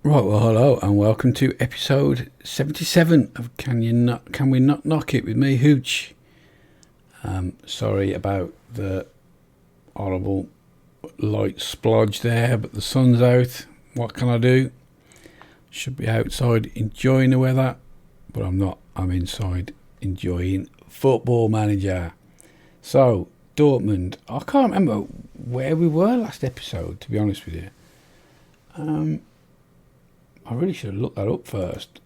Right, well, hello and welcome to episode 77 of Can We Not Knock It with me, Hooch. Sorry about the horrible light splodge there, but the sun's out. What can I do? Should be outside enjoying the weather, but I'm not. I'm inside enjoying Football Manager. So, Dortmund. I can't remember where we were last episode, to be honest with you. I really should have looked that up first.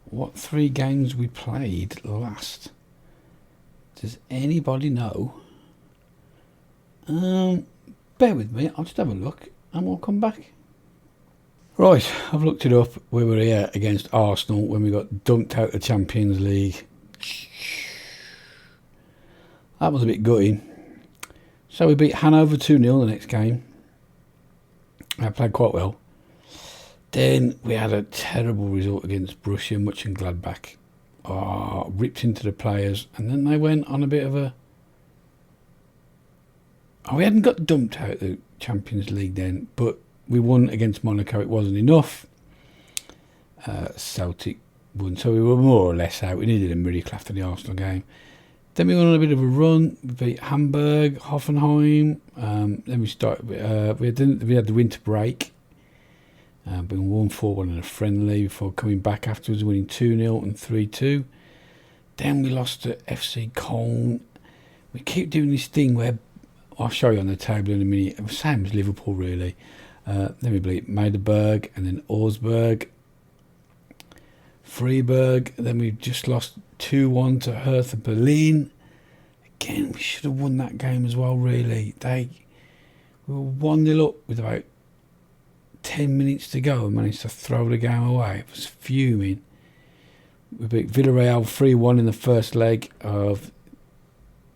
What 3 games we played last? Does anybody know? Bear with me, I'll just have a look and we'll come back. Right, I've looked it up. We were here against Arsenal when we got dumped out of the Champions League. That was a bit gutting. So we beat Hanover 2-0 the next game. I played quite well. Then we had a terrible result against Borussia Mönchengladbach. Ripped into the players, and then they went on a bit of a... we hadn't got dumped out of the Champions League then, but we won against Monaco. It wasn't enough. Celtic won, so we were more or less out. We needed a miracle after the Arsenal game. Then we went on a bit of a run. We beat Hamburg, Hoffenheim. Then we started. We had the winter break. We won 4-1 in a friendly before coming back afterwards, winning 2-0 and 3-2. Then we lost to FC Köln. We keep doing this thing where I'll show you on the table in a minute. Same as Liverpool, really. Then we beat Magdeburg and then Augsburg, Freiburg. Then we just lost 2-1 to Hertha Berlin. Again, we should have won that game as well, really. We were 1-0 up with about 10 minutes to go and managed to throw the game away. It was fuming. We beat Villarreal 3-1 in the first leg of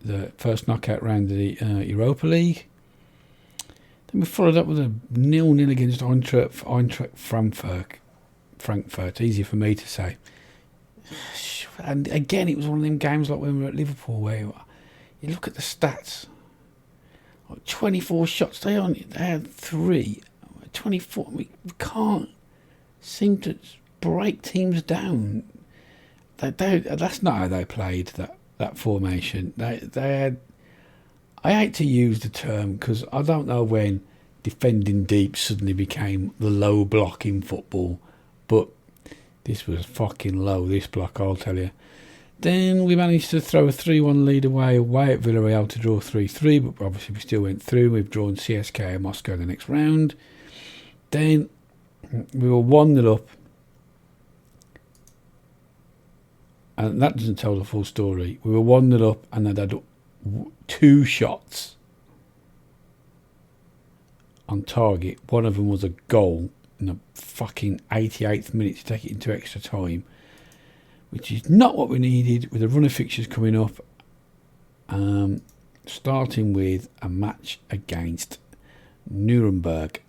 the first knockout round of the Europa League. Then we followed up with a 0-0 against Eintracht Frankfurt. Easy for me to say. And again, it was one of them games like when we were at Liverpool where you look at the stats. 24 shots. They had 3. 24. We can't seem to break teams down. That's not how they played that formation. They had. I hate to use the term because I don't know when defending deep suddenly became the low block in football, but this was fucking low. This block, I'll tell you. Then we managed to throw a 3-1 lead away at Villarreal to draw 3-3, but obviously we still went through. We've drawn CSKA and Moscow in the next round. Then we were 1-0 up. And that doesn't tell the full story. We were 1-0 up and they'd had 2 shots on target. One of them was a goal in the fucking 88th minute to take it into extra time, which is not what we needed with a run of fixtures coming up. Starting with a match against Nuremberg.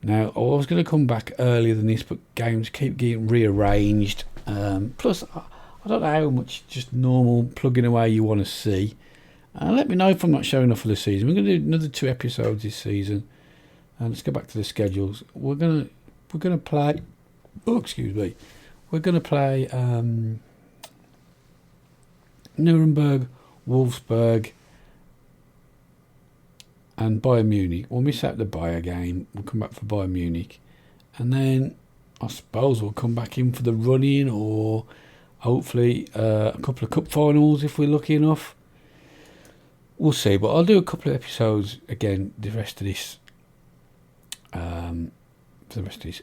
Now, I was going to come back earlier than this, but games keep getting rearranged. Plus, I don't know how much just normal plugging away you want to see. Let me know if I'm not showing enough for the season. We're going to do another 2 episodes this season. Let's go back to the schedules. We're going to play. Oh, excuse me. We're going to play Nuremberg, Wolfsburg, and Bayern Munich. We'll miss out the Bayern game. We'll come back for Bayern Munich. And then I suppose we'll come back in for the run-in or hopefully a couple of cup finals if we're lucky enough. We'll see. But I'll do a couple of episodes again for the rest of this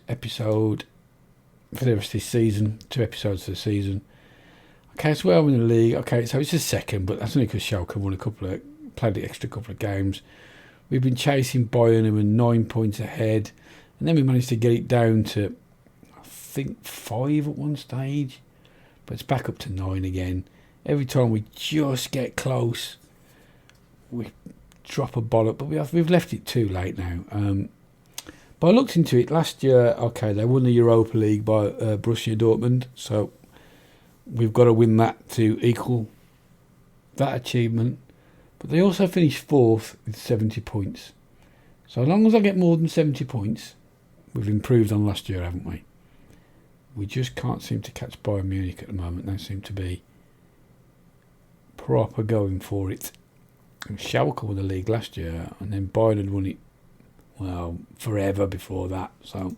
episode. For the rest of this season. 2 episodes of the season. Okay, so we're in the league. Okay, so it's the second, but that's only because Schalke won played the extra couple of games. We've been chasing Bayern, who were 9 points ahead, and then we managed to get it down to, I think, 5 at one stage, but it's back up to 9 again. Every time we just get close, we drop a bollock, but we've left it too late now. But I looked into it last year. Okay, they won the Europa League by Borussia Dortmund, so we've got to win that to equal that achievement. But they also finished 4th with 70 points. So as long as I get more than 70 points, we've improved on last year, haven't we? We just can't seem to catch Bayern Munich at the moment. They seem to be proper going for it. And Schalke won the league last year, and then Bayern had won it, well, forever before that. So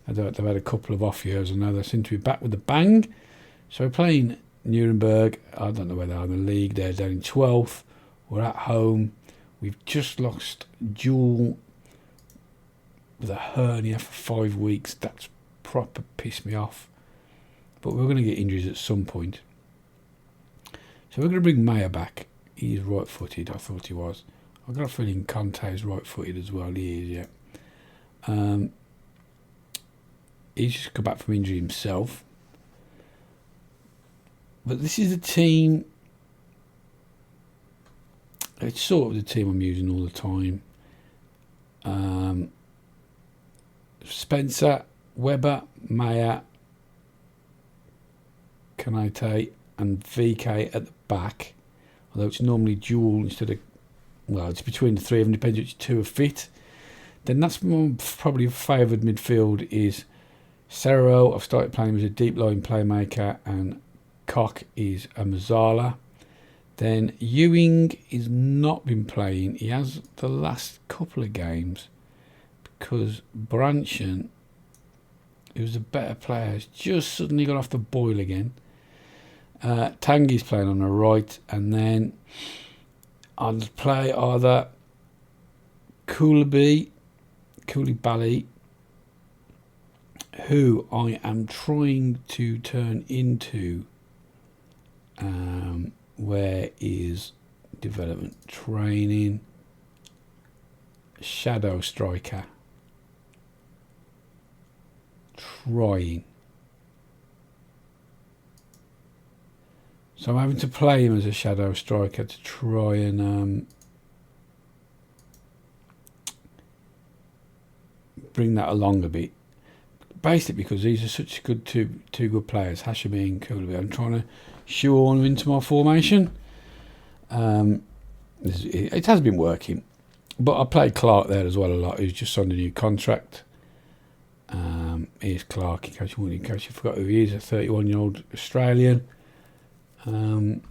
they've had a couple of off years, and now they seem to be back with a bang. So we're playing Nuremberg. I don't know where they are in the league. They're down in 12th. We're at home. We've just lost Jewel with a hernia for 5 weeks. That's proper pissed me off. But we're going to get injuries at some point. So we're going to bring Maya back. He's right-footed. I thought he was. I've got a feeling Conte is right-footed as well. He is, yeah. He's just come back from injury himself. But this is a team. It's sort of the team I'm using all the time. Spencer, Weber, Maya, Kanate, and VK at the back. Although it's normally dual instead of, well, it's between the three of them, depends which two are fit. Then that's more probably favoured midfield is Serro. I've started playing him as a deep line playmaker, and Koch is a Mazzala. Then Ewing has not been playing. He has the last couple of games because Branchen, who's a better player, has just suddenly got off the boil again. Tanguy's playing on the right, and then I'll play either Koulibaly, who I am trying to turn into where is development training shadow striker, trying. So I'm having to play him as a shadow striker to try and bring that along a bit. Basically because these are such good two good players, Hashimi and Koulibaly. I'm trying to shoehorn them into my formation. It has been working. But I played Clark there as well a lot, who's just signed a new contract. Here's Clark, in case you forgot who he is, a 31-year-old Australian. Playing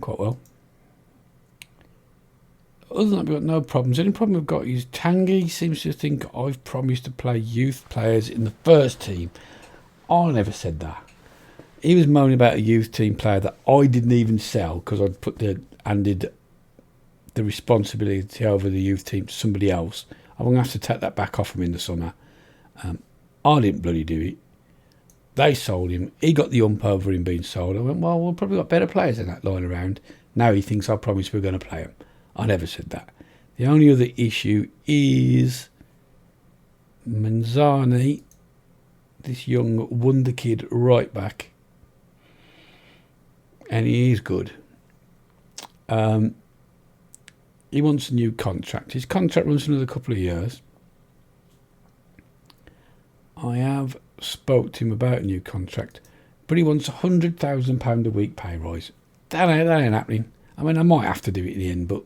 quite well. Other than that, we've got no problems. The only problem we've got is Tanguy seems to think I've promised to play youth players in the first team. I never said that. He was moaning about a youth team player that I didn't even sell because I'd handed the responsibility over the youth team to somebody else. I'm going to have to take that back off him in the summer. I didn't bloody do it. They sold him. He got the ump over him being sold. I went, well, we've probably got better players than that lying around. Now he thinks I promised we're going to play him. I never said that. The only other issue is Manzani, this young wonder kid right back. And he is good. He wants a new contract. His contract runs for another couple of years. I have spoke to him about a new contract, but he wants £100,000 a week pay rise. That ain't happening. I mean, I might have to do it in the end, but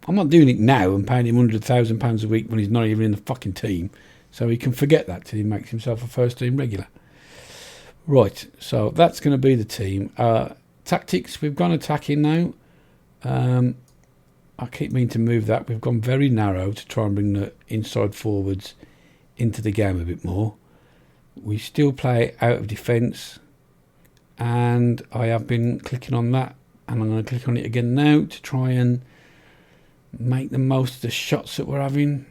I'm not doing it now and paying him £100,000 a week when he's not even in the fucking team. So he can forget that till he makes himself a first team regular. Right, so that's going to be the team. Tactics, we've gone attacking now. I keep meaning to move that. We've gone very narrow to try and bring the inside forwards into the game a bit more. We still play out of defence, and I have been clicking on that, and I'm going to click on it again now to try and make the most of the shots that we're having,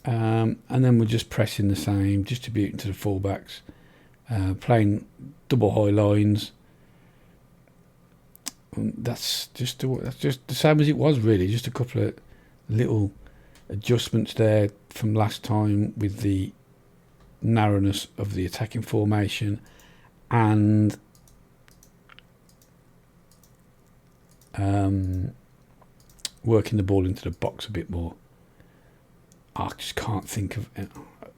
and then we're just pressing the same, distributing to the fullbacks, playing double high lines. And that's just the same as it was, really. Just a couple of little adjustments there from last time with the narrowness of the attacking formation and working the ball into the box a bit more. I just can't think of it.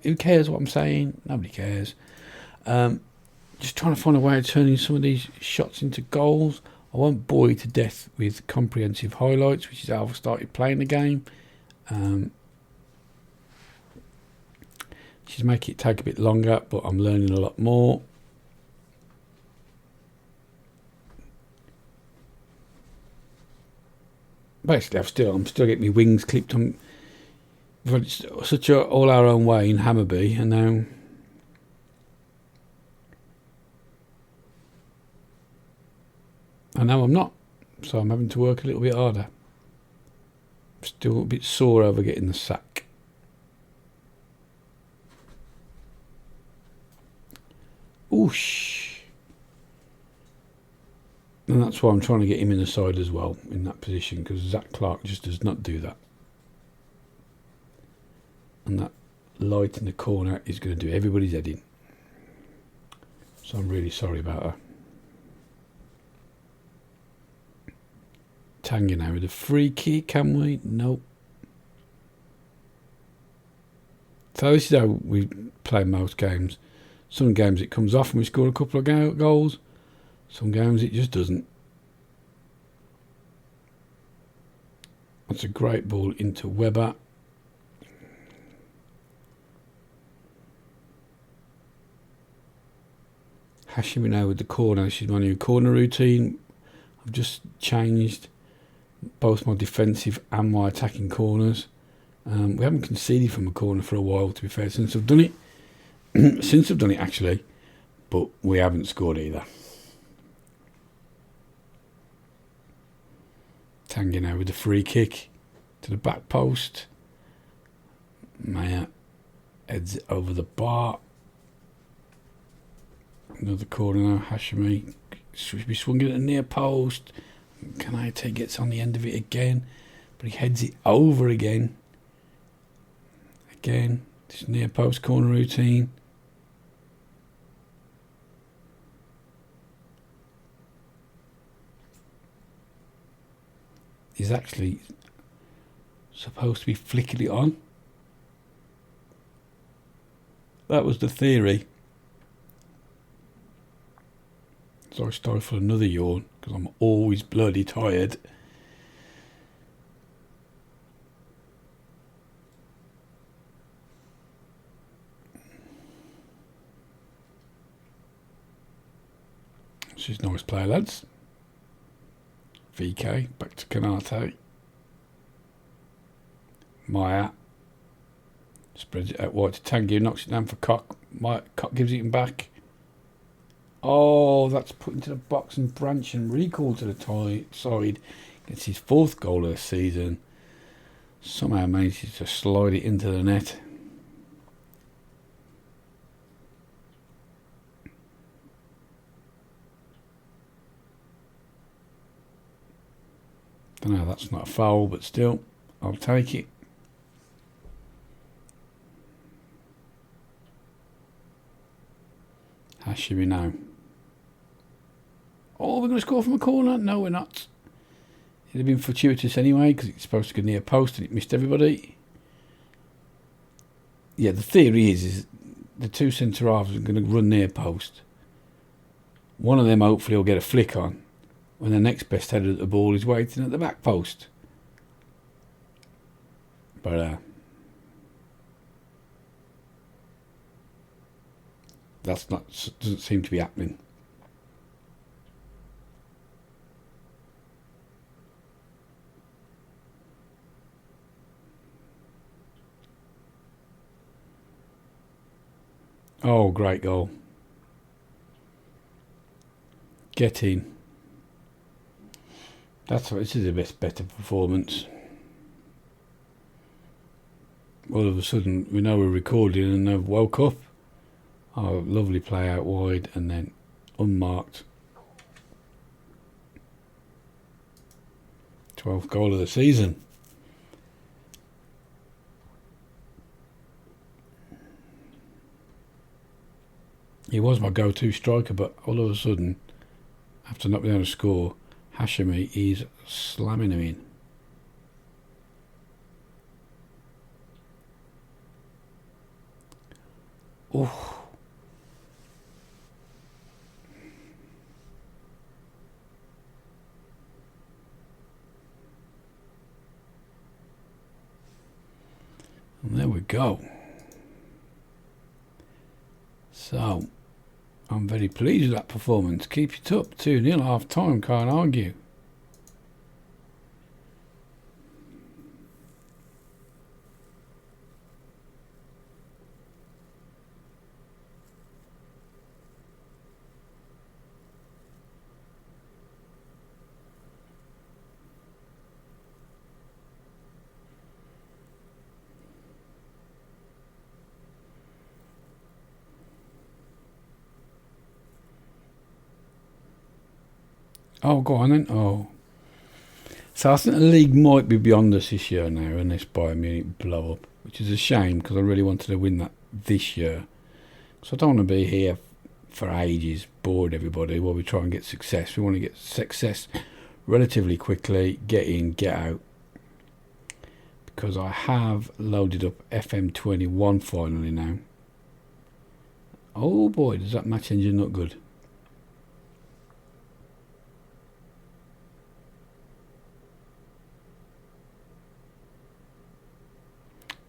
Who cares what I'm saying? Nobody cares. Just trying to find a way of turning some of these shots into goals. I won't bore you to death with comprehensive highlights, which is how I've started playing the game. She's making it take a bit longer, but I'm learning a lot more. Basically, I'm still getting my wings clipped on. We've had such all our own way in Hammarby, and now I'm not. So I'm having to work a little bit harder. I'm still a bit sore over getting the sack. Oosh. And that's why I'm trying to get him in the side as well, in that position, because Zach Clark just does not do that. And that light in the corner is going to do everybody's head in. So I'm really sorry about her. Tanga now with a free kick, can we? Nope. So this is how we play most games. Some games it comes off and we score a couple of goals. Some games it just doesn't. That's a great ball into Weber. Hashimi now with the corner. This is my new corner routine. I've just changed both my defensive and my attacking corners. We haven't conceded from a corner for a while, to be fair, since I've done it. Since I've done it, actually. But we haven't scored either. Tangi now with the free kick to the back post. Maya heads it over the bar. Another corner now. Hashimi should be swung at the near post. Kanate gets on the end of it again, but he heads it over again. Again, this near post corner routine. He's actually supposed to be flicking it on. That was the theory. So I started for another yawn because I'm always bloody tired. This is nice play, lads. VK, back to Kanate. Maya spreads it out wide to Tanguy, knocks it down for Cock. Cock gives it back. Oh, that's put into the box and Branch and recall to the side. Gets his 4th goal of the season. Somehow manages to slide it into the net. I know that's not a foul, but still, I'll take it. Hashimi now. Oh, we're going to score from a corner? No, we're not. It'd have been fortuitous anyway, because it's supposed to go near post and it missed everybody. Yeah, the theory is the two centre halves are going to run near post. One of them hopefully will get a flick on when the next best header of the ball is waiting at the back post. But doesn't seem to be happening. Oh, great goal. Get in. This is a better performance. All of a sudden, we know we're recording and they've woke up. Oh, lovely play out wide and then unmarked. 12th goal of the season. He was my go-to striker, but all of a sudden, after not being able to score, Hashimi is slamming him in. Oh. And there we go. So, I'm very pleased with that performance. Keep it up. 2-0 half time, can't argue. Oh, go on then. Oh. So I think the league might be beyond us this year now, unless Bayern Munich blow up, which is a shame because I really wanted to win that this year. So I don't want to be here for ages, bored everybody, while we try and get success. We want to get success relatively quickly, get in, get out. Because I have loaded up FM21 finally now. Oh boy, does that match engine look good.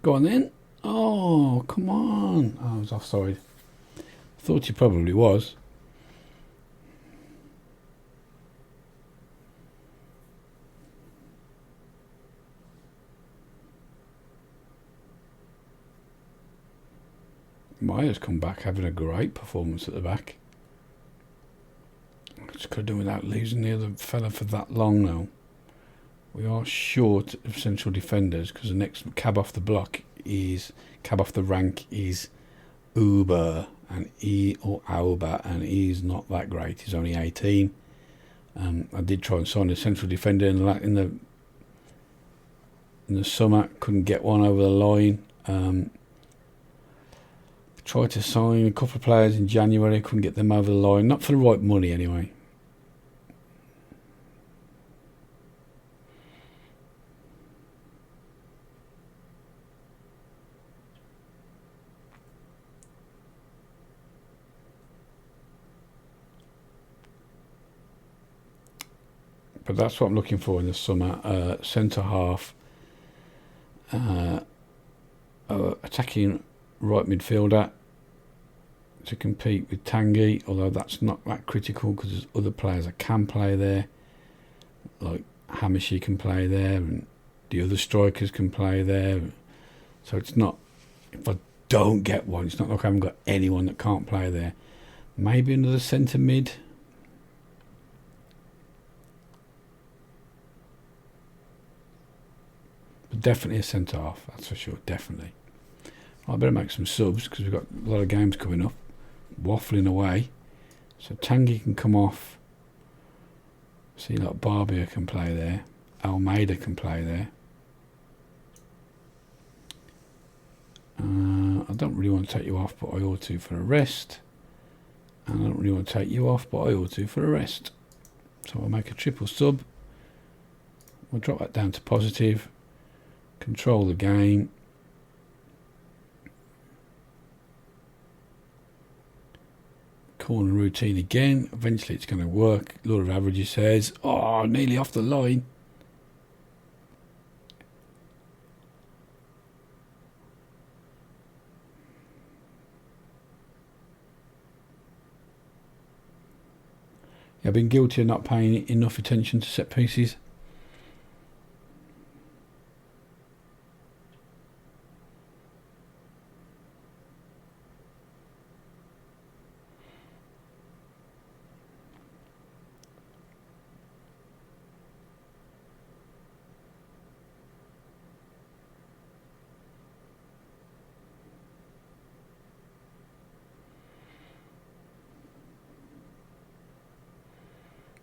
Go on then. Oh, come on. Oh, I was offside. Thought you probably was. Maya's come back having a great performance at the back. I just could have done without losing the other fella for that long now. We are short of central defenders because the next cab off the rank is Auber and Auber, and he's not that great. He's only 18. I did try and sign a central defender in the summer, couldn't get one over the line. Tried to sign a couple of players in January, couldn't get them over the line, not for the right money anyway. But that's what I'm looking for in the summer. Centre half, attacking right midfielder to compete with Tanguy, although that's not that critical because there's other players that can play there, like Hamishi can play there and the other strikers can play there. So it's not, if I don't get one, it's not like I haven't got anyone that can't play there. Maybe another centre mid. But definitely a centre half, that's for sure, definitely. I better make some subs because we've got a lot of games coming up. Waffling away. So Tanguy can come off. See, like Barbier can play there. Almeida can play there. I don't really want to take you off, but I ought to for a rest. And I don't really want to take you off, but I ought to for a rest. So I'll make a triple sub. We'll drop that down to positive. Control the game. Corner routine again. Eventually it's going to work. Law of averages says, oh, nearly off the line. Yeah, I've been guilty of not paying enough attention to set pieces.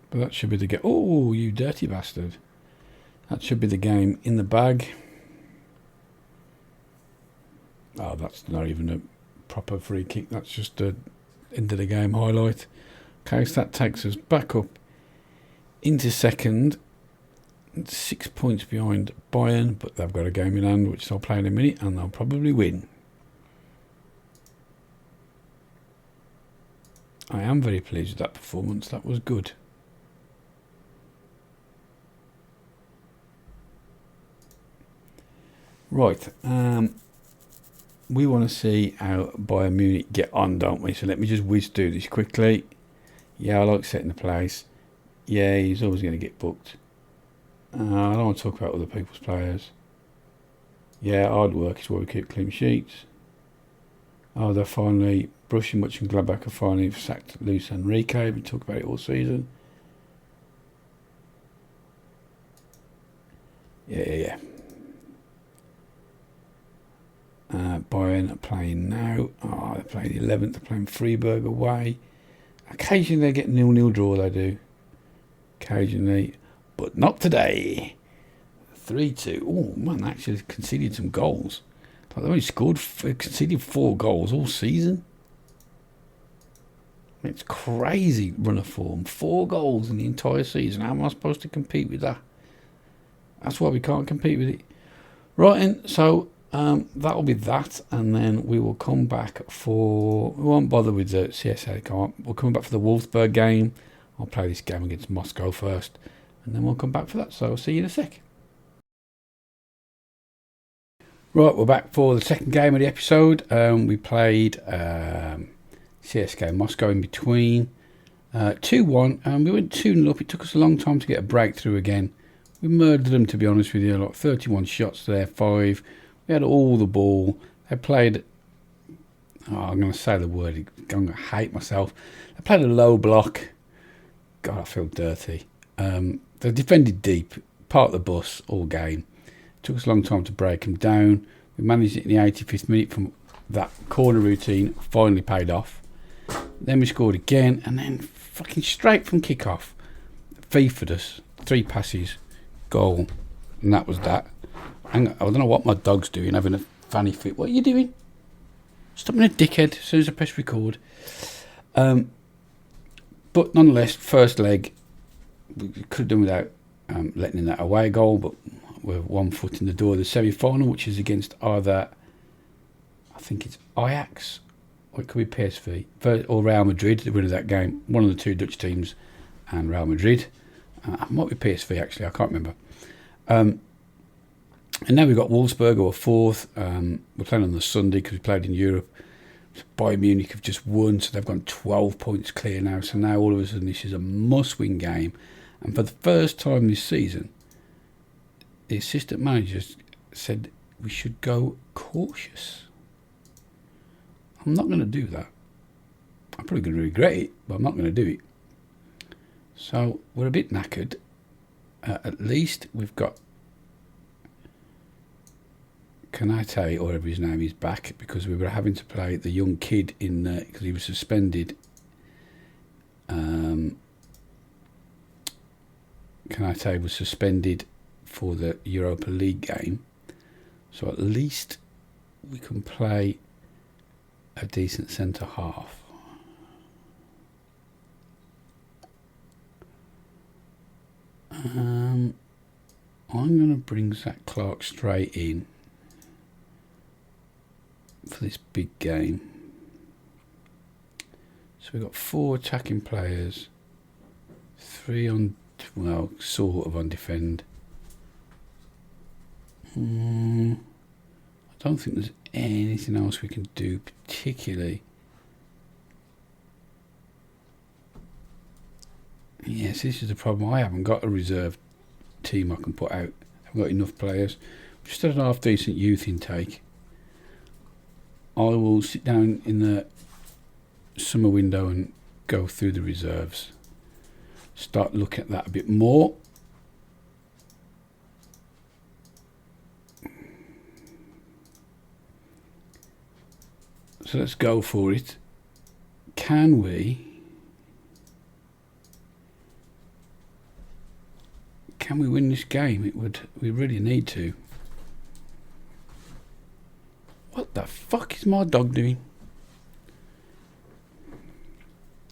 But that should be the game. Oh, you dirty bastard. That should be the game in the bag. Oh, that's not even a proper free kick. That's just a end of the game highlight. Okay, so that takes us back up into second. 6 points behind Bayern, but they've got a game in hand, which they'll play in a minute, and they'll probably win. I am very pleased with that performance. That was good. Right, we want to see how Bayern Munich get on, don't we? So let me just whiz through this quickly. Yeah, I like setting the place. Yeah, he's always going to get booked. I don't want to talk about other people's players. Yeah, hard work is why we keep clean sheets. Oh, they're finally brushing much and Gladbach have finally sacked Luis Enrique. We talk about it all season. Yeah. Bayern are playing now. Oh, they're playing 11th. They're playing Freiburg away. Occasionally they get 0-0 draw, they do. Occasionally. But not today. 3-2. Oh, man, actually conceded some goals. Like they only conceded 4 goals all season. It's crazy run of form. 4 goals in the entire season. How am I supposed to compete with that? That's why we can't compete with it. Right, and so that'll be that, and then we will come back for... We won't bother with the CSA. We'll come back for the Wolfsburg game. I'll play this game against Moscow first, and then we'll come back for that. So I'll see you in a sec. Right, we're back for the second game of the episode. We played CSKA Moscow in between. 2-1, and we went 2-0 up. It took us a long time to get a breakthrough again. We murdered them, to be honest with you. Like 31 shots there, 5. We had all the ball. They played... Oh, I'm going to say the word. I'm going to hate myself. They played a low block. God, I feel dirty. They defended deep, part of the bus all game. Took us a long time to break them down. We managed it in the 85th minute from that corner routine. Finally paid off. Then we scored again, and then fucking straight from kick-off. FIFA'd us. 3 passes. Goal, and that was that. I don't know what my dog's doing, having a fanny fit. What are you doing? Stop being a dickhead as soon as I press record. But nonetheless, first leg, we could have done without letting in that away goal, but we're 1 foot in the door of the semi-final, which is against either, I think it's Ajax, or it could be PSV, or Real Madrid, the winner of that game. One of the 2 Dutch teams, and Real Madrid. It might be PSV, actually, I can't remember. And now we've got Wolfsburg, who are 4th. We're playing on the Sunday because we played in Europe. Bayern Munich have just won, so they've gone 12 points clear now. So now all of a sudden this is a must-win game. And for the first time this season, the assistant manager said we should go cautious. I'm not going to do that. I'm probably going to regret it, but I'm not going to do it. So we're a bit knackered. At least we've got Kanate, or whatever his name is, back, because we were having to play the young kid in because he was suspended. Kanate was suspended for the Europa League game, so at least we can play a decent centre half. I'm going to bring Zach Clark straight in for this big game. So we've got 4 attacking players, 3 on, well, sort of on defend. I don't think there's anything else we can do particularly. Yes, this is the problem. I haven't got a reserve team I can put out. I haven't got enough players. Just had an half decent youth intake. I will sit down in the summer window and go through the reserves. Start looking at that a bit more. So let's go for it. Can we win this game? We really need to. What the fuck is my dog doing?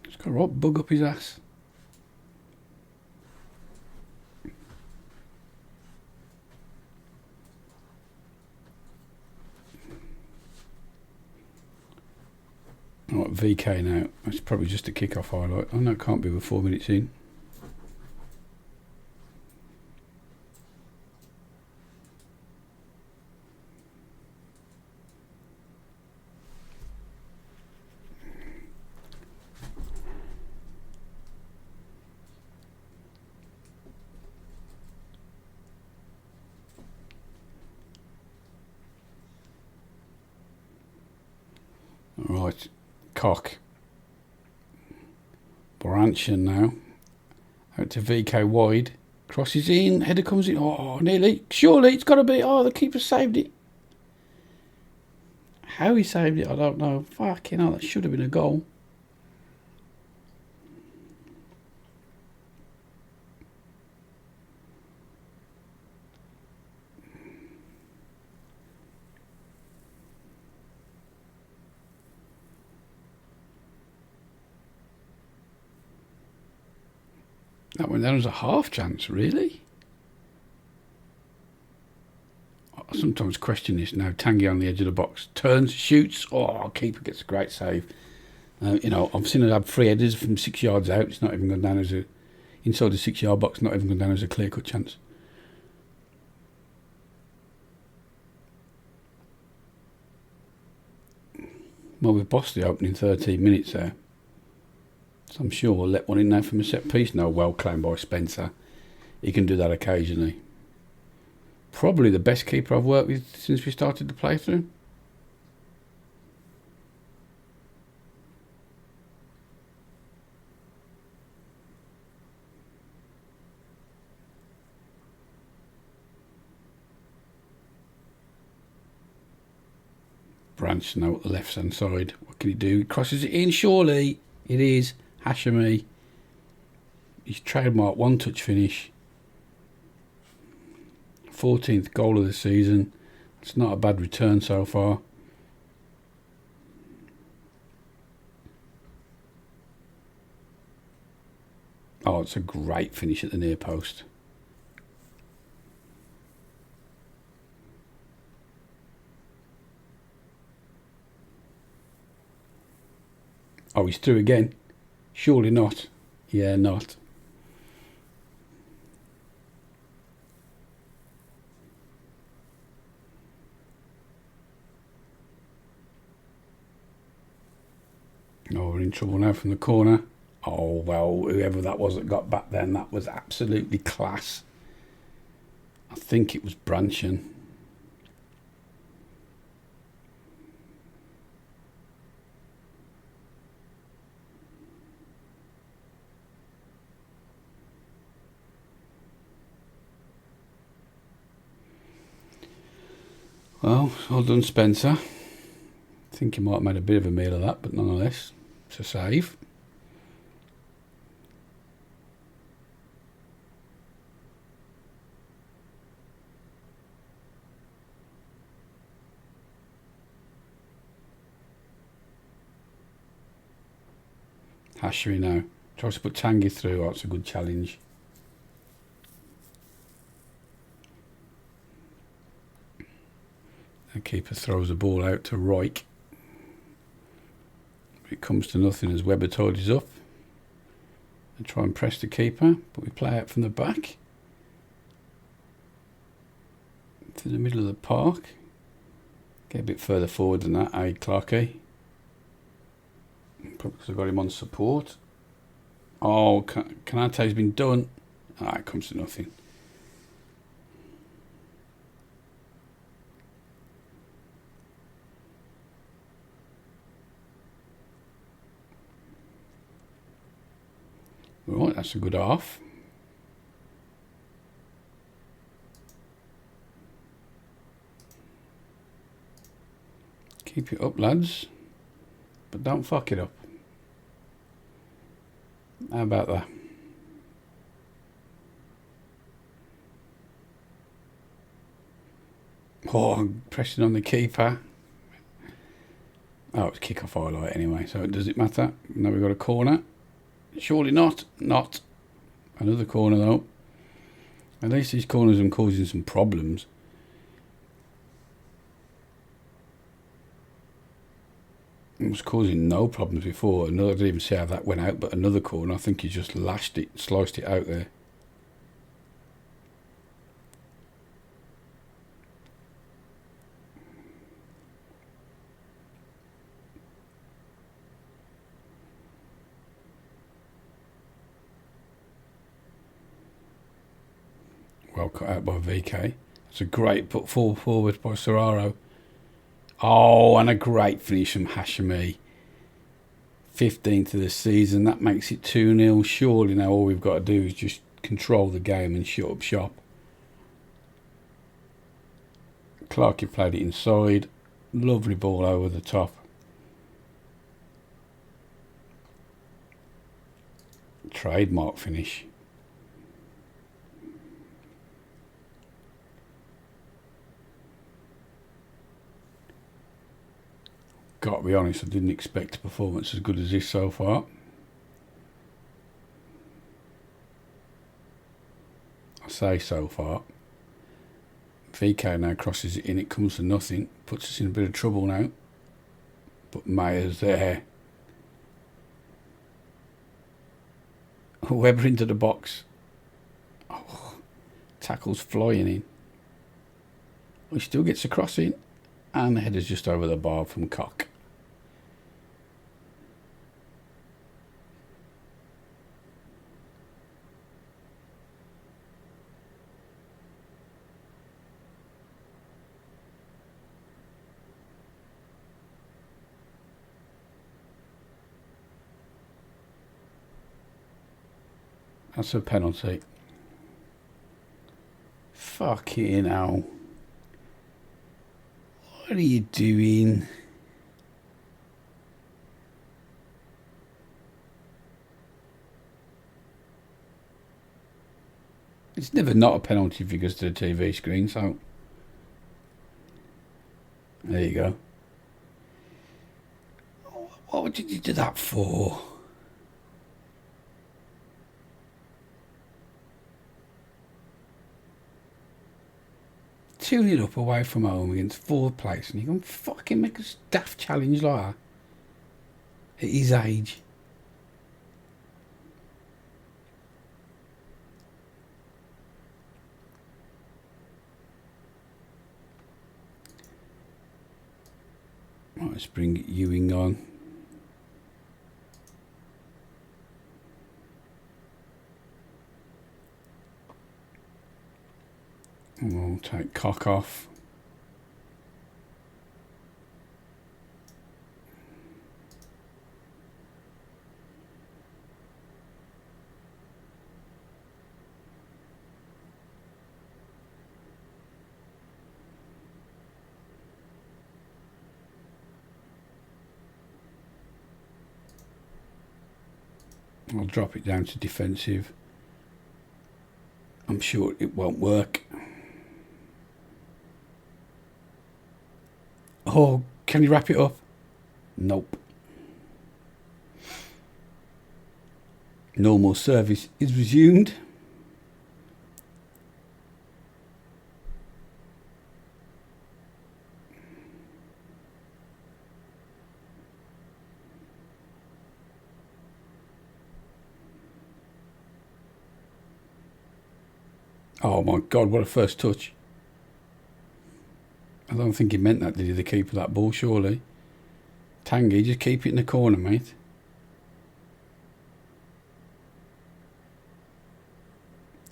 He's got a right bug up his ass. Right, VK now. That's probably just a kick-off highlight. Oh no, it can't be. We're 4 minutes in. Right, Cock. Branchen now. Out to VK wide. Crosses in. Header comes in. Oh, nearly. Surely it's got to be. Oh, the keeper saved it. How he saved it, I don't know. Fucking hell, that should have been a goal. That went down as a half chance, really? I sometimes question this now. Tanguy on the edge of the box. Turns, shoots. Oh, keeper gets a great save. I've seen it have 3 headers from 6 yards out. It's not even gone down as a... Inside the 6-yard box, not even gone down as a clear-cut chance. Well, we've bossed the opening 13 minutes there. So I'm sure we'll let one in there from a set piece. No, well claimed by Spencer. He can do that occasionally. Probably the best keeper I've worked with since we started the playthrough. Branch now at the left hand side. What can he do? He crosses it in, surely. It is Hashemi. His trademark one-touch finish. 14th goal of the season. It's not a bad return so far. Oh, it's a great finish at the near post. Oh, he's through again. Surely not. Yeah, not. Oh, we're in trouble now from the corner. Oh, well, whoever that was that got back then, that was absolutely class. I think it was Branchen. Well done, Spencer. I think he might have made a bit of a meal of that, but nonetheless, it's a save. Hashery now. Tries to put Tanguy through. Oh, it's a good challenge. The keeper throws the ball out to Reich. It comes to nothing as Webber tidies up. They try and press the keeper, but we play out from the back to the middle of the park. Get a bit further forward than that, Clarkey? Probably because I've got him on support. Oh, Kanate's been done. It comes to nothing. Right, that's a good half. Keep it up, lads. But don't fuck it up. How about that? Oh, I'm pressing on the keeper. Oh, it's kick-off highlight anyway, so does it matter? Now we've got a corner. Surely not. Not. Another corner though. At least these corners are causing some problems. It was causing no problems before. I didn't even see how that went out, but another corner, I think he just lashed it, sliced it out there. Well cut out by VK. It's a great put forward by Serraro. Oh, and a great finish from Hashemi. 15th of the season. That makes it 2-0. Surely now all we've got to do is just control the game and shut up shop. Clarkie played it inside. Lovely ball over the top. Trademark finish. Got to be honest, I didn't expect a performance as good as this so far. I say so far. VK now crosses it in, it comes to nothing, puts us in a bit of trouble now. But Mayer's there. Webber into the box. Oh, tackles flying in. He still gets a cross in, and the header's just over the bar from Cock. That's a penalty. Fucking hell. What are you doing? It's never not a penalty if it goes to the TV screen, so there you go. What did you do that for? Tuning it up away from home against fourth place, and you can fucking make a daft challenge like that at his age. Right, let's bring Ewing on. And we'll take Cock off. I'll drop it down to defensive. I'm sure it won't work. Oh, can you wrap it up? Nope. Normal service is resumed. Oh my God, what a first touch. I don't think he meant that, did he, the keeper, that ball, surely? Tanguy, just keep it in the corner, mate.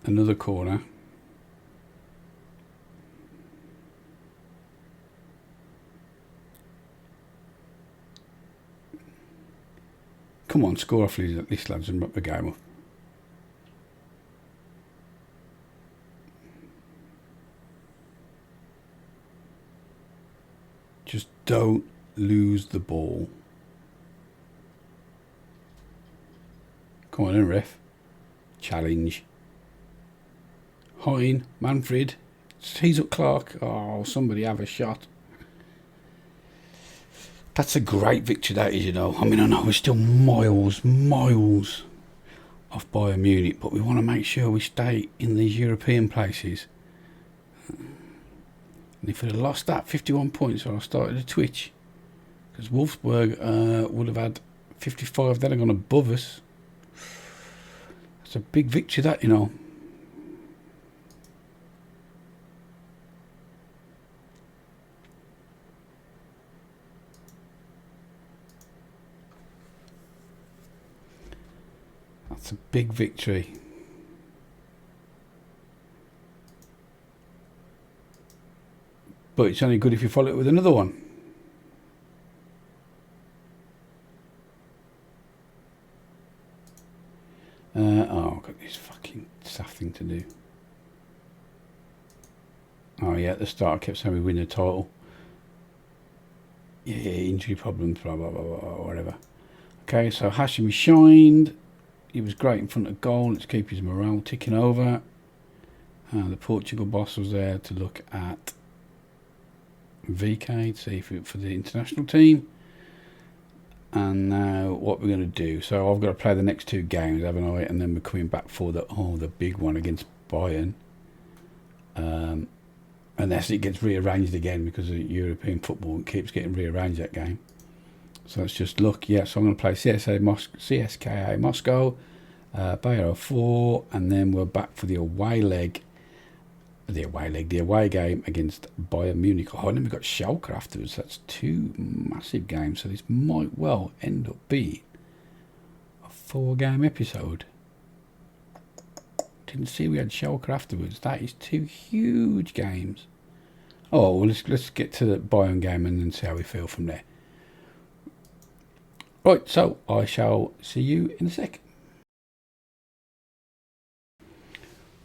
Another corner. Come on, score off this, lads, and wrap the game up. Just don't lose the ball. Come on then, ref. Challenge. Hine, Manfred. He's up Clark. Oh, somebody have a shot. That's a great victory, that is, you know. I mean, I know we're still miles off Bayern Munich, but we want to make sure we stay in these European places. And if we'd have lost that 51 points, or I started a twitch, because Wolfsburg would have had 55, they'd have gone above us. That's a big victory, that, you know. That's a big victory. But it's only good if you follow it with another one. I've got this fucking stuff thing to do. Oh yeah, at the start I kept saying we win the title. Yeah, injury problems, blah blah blah blah, whatever. Okay, so Hashimi shined. He was great in front of goal. Let's keep his morale ticking over. The Portugal boss was there to look at VK to see if it for the international team. And now what we're going to do. So I've got to play the next 2 games, haven't I? And then we're coming back for the big one against Bayern. Unless it gets rearranged again because of European football, it keeps getting rearranged, that game. So let's just look. Yeah, so I'm going to play CSKA Moscow, Bayer 04, and then we're back for the away game against Bayern Munich. Oh, and then we've got Schalke afterwards. That's 2 massive games. So this might well end up being a 4-game episode. Didn't see we had Schalke afterwards. That is 2 huge games. Oh, well, let's get to the Bayern game and then see how we feel from there. Right, so I shall see you in a sec.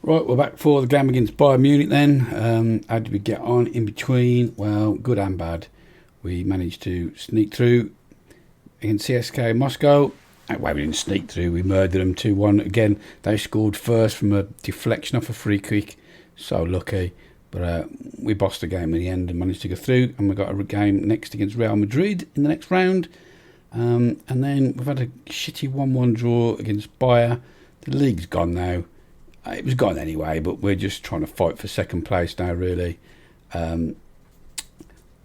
Right, we're back for the game against Bayern Munich then. How did we get on in between? Well, good and bad. We managed to sneak through against CSKA Moscow. Well, we didn't sneak through, we murdered them 2-1. Again, they scored first from a deflection off a free kick. So lucky. But we bossed the game in the end and managed to go through. And we got a game next against Real Madrid in the next round. And then we've had a shitty 1-1 draw against Bayern. The league's gone now. It was gone anyway, but we're just trying to fight for second place now, really.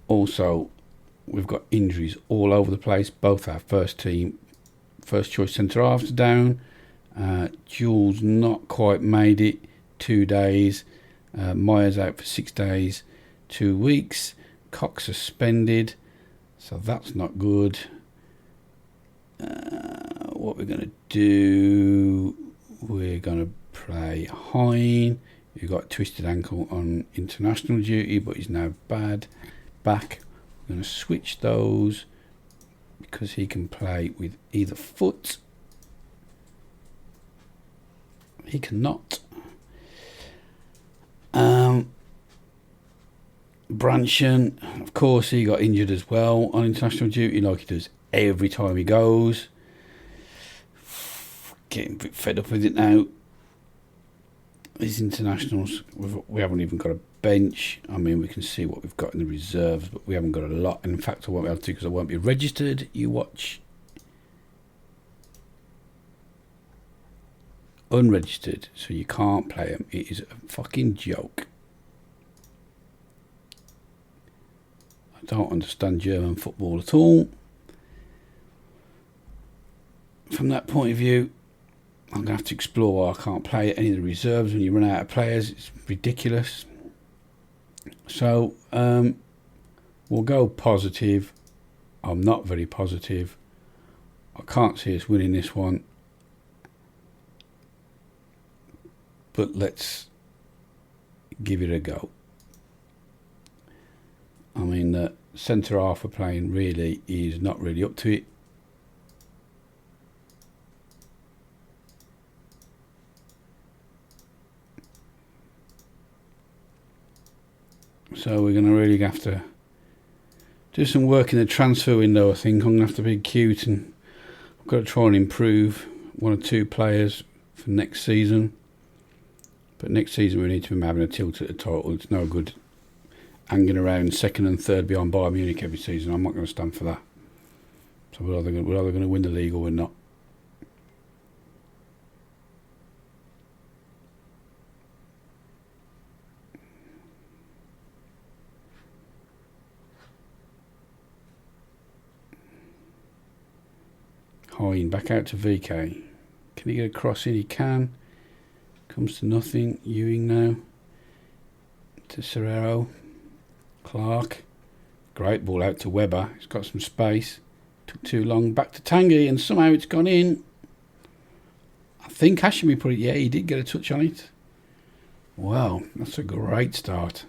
Also, we've got injuries all over the place. Both our first choice centre-halves are down. Jules not quite made it. 2 days. Myers out for 6 days. 2 weeks. Cox suspended. So that's not good. What we're going to do... We're going to play Hine, who got a twisted ankle on international duty, but he's now back. We're going to switch those because he can play with either foot. He cannot. Branson, of course, he got injured as well on international duty, like he does every time he goes. Getting a bit fed up with it now. These internationals, we haven't even got a bench. I mean, we can see what we've got in the reserves, but we haven't got a lot. And in fact, I won't be able to because I won't be registered. You watch. Unregistered, so you can't play them. It is a fucking joke. I don't understand German football at all. From that point of view, I'm going to have to explore why I can't play any of the reserves when you run out of players. It's ridiculous. So, we'll go positive. I'm not very positive. I can't see us winning this one. But let's give it a go. I mean, the centre half we're playing really is not really up to it. So we're going to really have to do some work in the transfer window, I think. I'm going to have to be cute, and I've got to try and improve 1 or 2 players for next season. But next season we need to be having a tilt at the title. It's no good hanging around 2nd and 3rd behind Bayern Munich every season. I'm not going to stand for that. So we're either going to win the league or we're not. Hine back out to VK. Can he get a cross in? He can. Comes to nothing. Ewing now. To Serrero. Clark. Great ball out to Weber. He's got some space. Took too long. Back to Tanguy, and somehow it's gone in. I think Hashimi put it. Yeah, he did get a touch on it. Wow, that's a great start.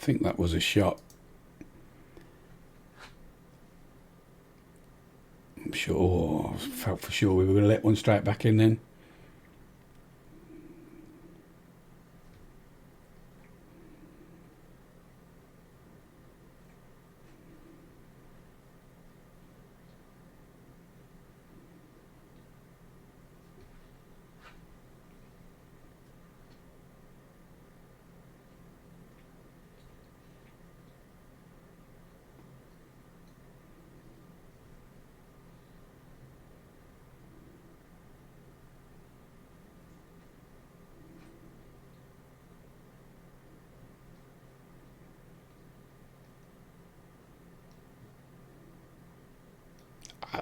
think that was a shot. I'm sure, I felt for sure we were going to let one straight back in then.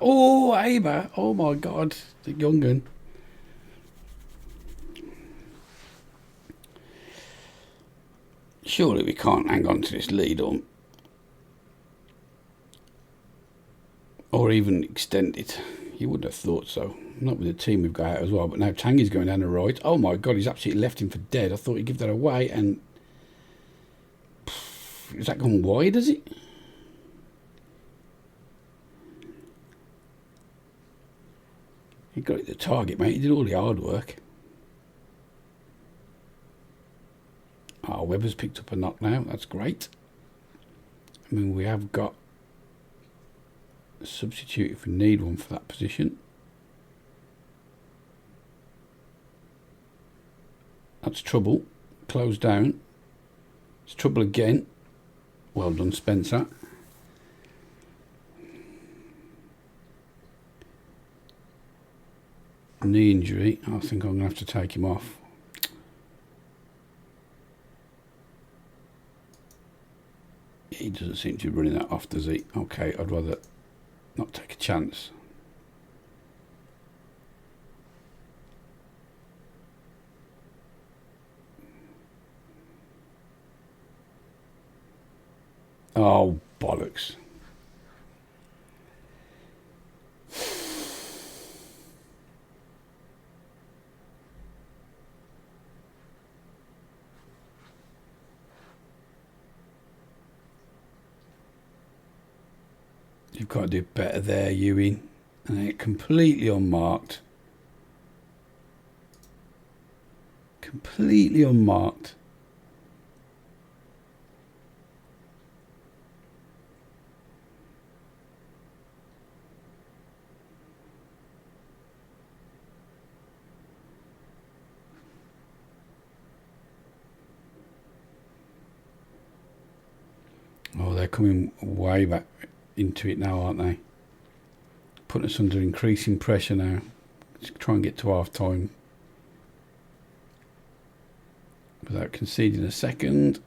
Oh, Aber. Oh, my God. The young gun. Surely we can't hang on to this lead or even extend it. You wouldn't have thought so. Not with the team we've got out as well. But now Tanguy's going down the right. Oh, my God. He's absolutely left him for dead. I thought he'd give that away. And is that gone wide, is it? He got it to target, mate. He did all the hard work. Oh, Webber's picked up a knock now. That's great. I mean, we have got a substitute if we need one for that position. That's trouble. Close down. It's trouble again. Well done, Spencer. Knee injury. I think I'm going to have to take him off. He doesn't seem to be running that off, does he? Okay, I'd rather not take a chance. Oh, bollocks. You've got to do better there, Ewing. And completely unmarked. Completely unmarked. Oh, they're coming way back into it now, aren't they? Putting us under increasing pressure now. Let's try and get to half time without conceding a second.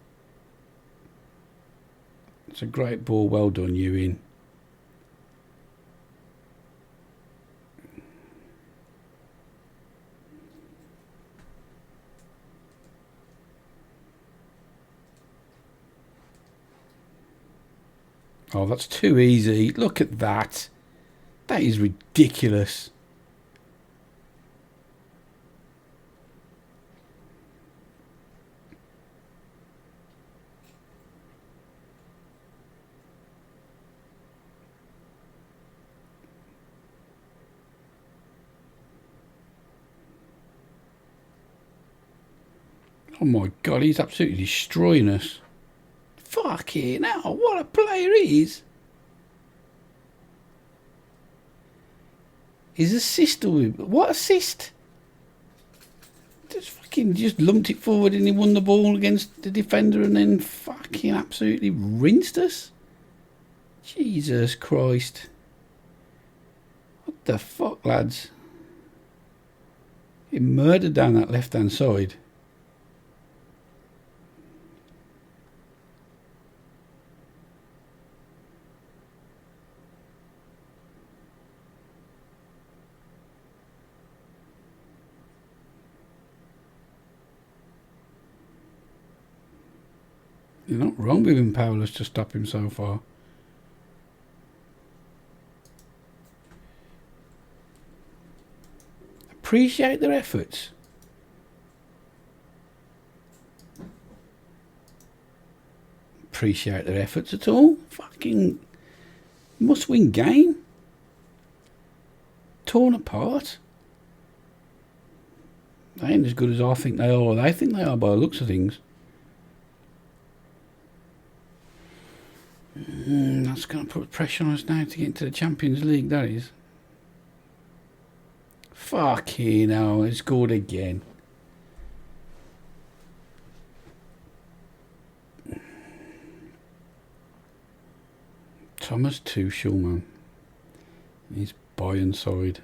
It's a great ball. Well done, Ewing. Oh, that's too easy. Look at that. That is ridiculous. Oh my God, he's absolutely destroying us. Fucking hell, what a player he is. His assist, what assist? Just lumped it forward and he won the ball against the defender and then fucking absolutely rinsed us. Jesus Christ. What the fuck, lads? He murdered down that left-hand side. You're not wrong with him, powerless to stop him so far. Appreciate their efforts. appreciate their efforts at all. Fucking must-win game. Torn apart. They ain't as good as I think they are, or they think they are by the looks of things. That's going to put pressure on us now to get into the Champions League, that is. Fucking hell, it's scored again. Thomas Tuchel, man. He's Bayern side.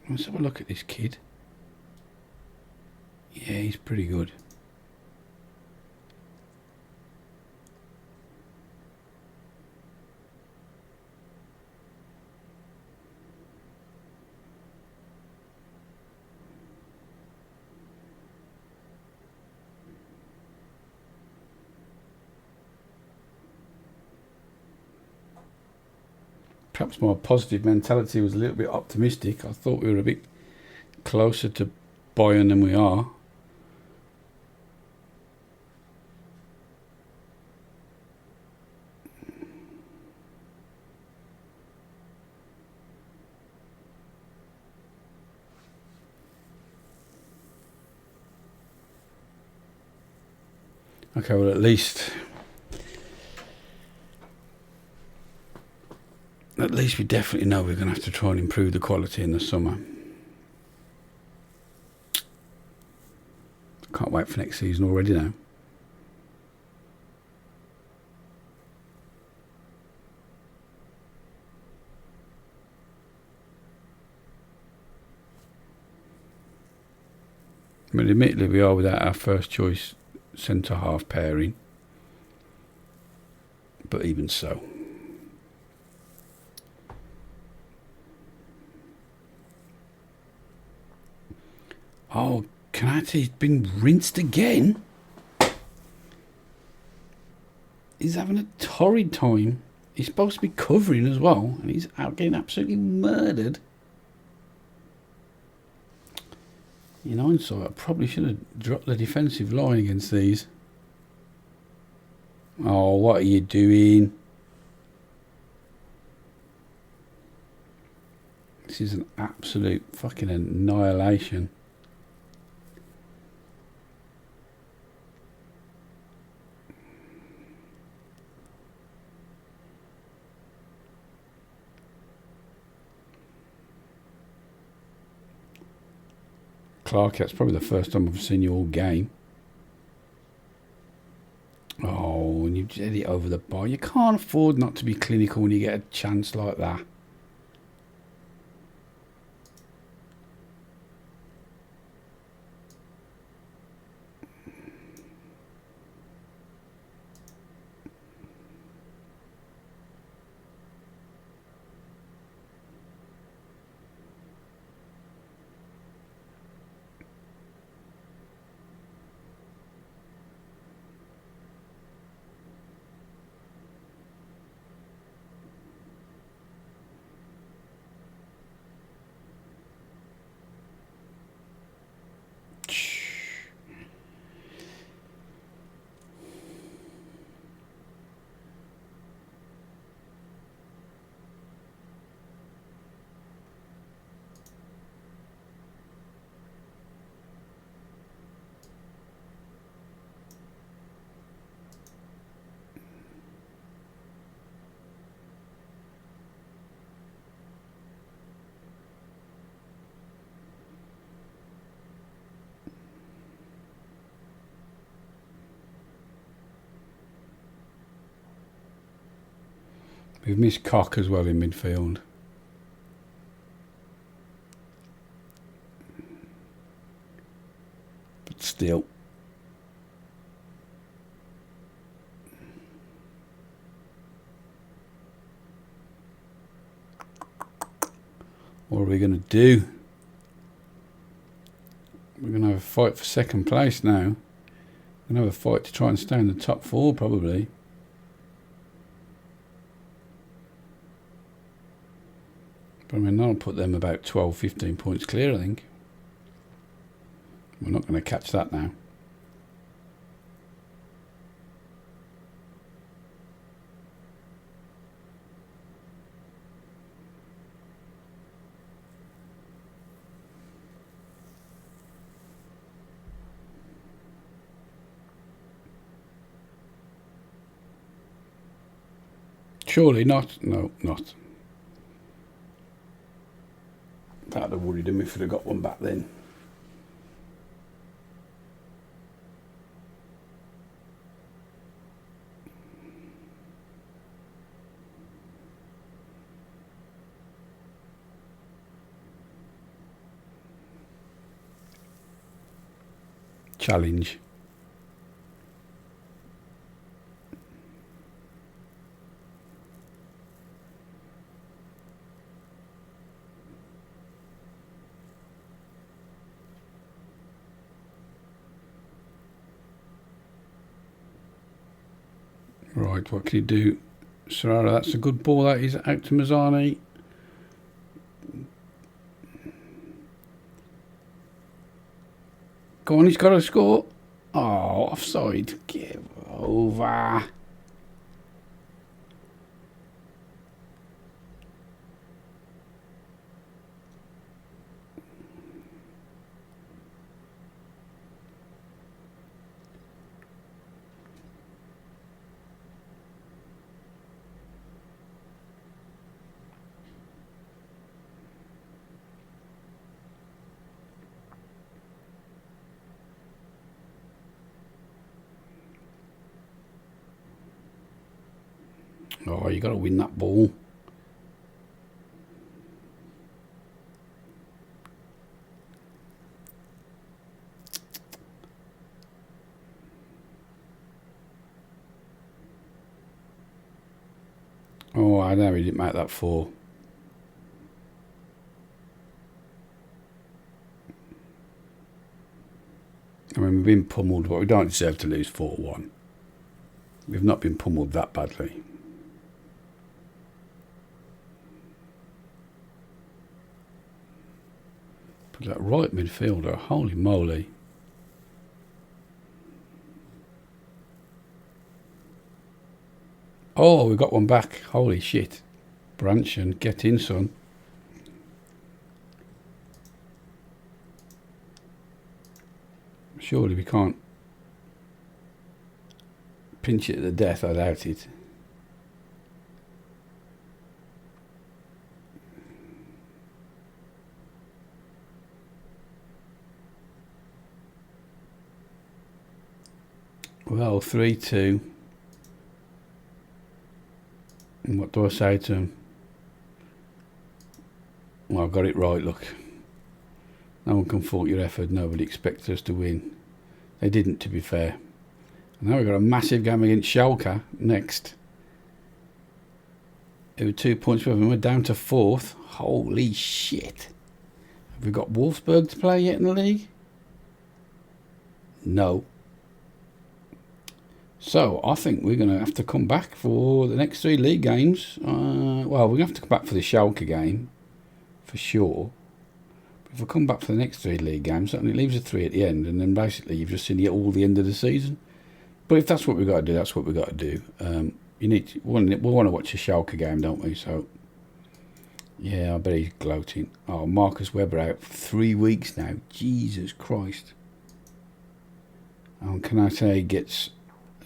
Let's have a look at this kid. Yeah, he's pretty good. Perhaps my positive mentality was a little bit optimistic. I thought we were a bit closer to Bayern than we are. Okay, well, at least we definitely know we're going to have to try and improve the quality in the summer. Can't wait for next season already now. I mean, admittedly, we are without our first choice centre-half pairing. But even so. Oh, Kanate's been rinsed again. He's having a torrid time. He's supposed to be covering as well, and he's out getting absolutely murdered. In hindsight, I probably should have dropped the defensive line against these. Oh, what are you doing? This is an absolute fucking annihilation. Clark, that's probably the first time I've seen you all game. Oh, and you've headed it over the bar. You can't afford not to be clinical when you get a chance like that. We've missed Cock as well in midfield. But still. What are we going to do? We're going to have a fight for second place now. We're going to have a fight to try and stay in the top four probably. But I mean, that'll put them about 12, 15 points clear, I think. We're not going to catch that now. Surely not. No, not. That'd have worried him if he'd have got one back then. Challenge. Right, what can you do? Serrara, that's a good ball. That is out to Mazzani. Go on, he's got to score. Oh, offside. Give over. Oh, you got to win that ball. Oh, I know he didn't make that 4. I mean, we've been pummeled, but we don't deserve to lose 4-1. We've not been pummeled that badly. But that right midfielder, holy moly. Oh, we got one back. Holy shit. Branson, get in, son. Surely we can't pinch it to the death, I doubt it. Well, 3-2. And what do I say to him? Well, I got it right, look. No one can fault your effort. Nobody expects us to win. They didn't, to be fair. And now we've got a massive game against Schalke next. It was 2 points with them. We're down to 4th. Holy shit. Have we got Wolfsburg to play yet in the league? No. So, I think we're going to have to come back for the next 3 league games. Well, we're going to have to come back for the Schalke game, for sure. But if we come back for the next 3 league games, that only leaves a 3 at the end, and then basically you've just seen it all the end of the season. But if that's what we've got to do, that's what we've got to do. We want to watch a Schalke game, don't we? So, yeah, I bet he's gloating. Oh, Marcus Webber out for 3 weeks now. Jesus Christ. And can I say he gets...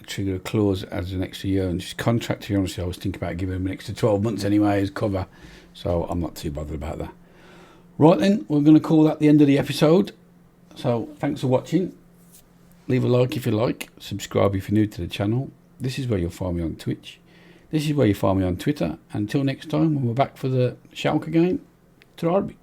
trigger a clause as an extra year, and his contract, to be honest, I was thinking about giving him an extra 12 months anyway as cover, so I'm not too bothered about that. Right then, we're going to call that the end of the episode. So thanks for watching. Leave a like if you like, subscribe if you're new to the channel. This is where you'll find me on Twitch, this is where you find me on Twitter. Until next time, when we're back for the Schalke game, to Arby.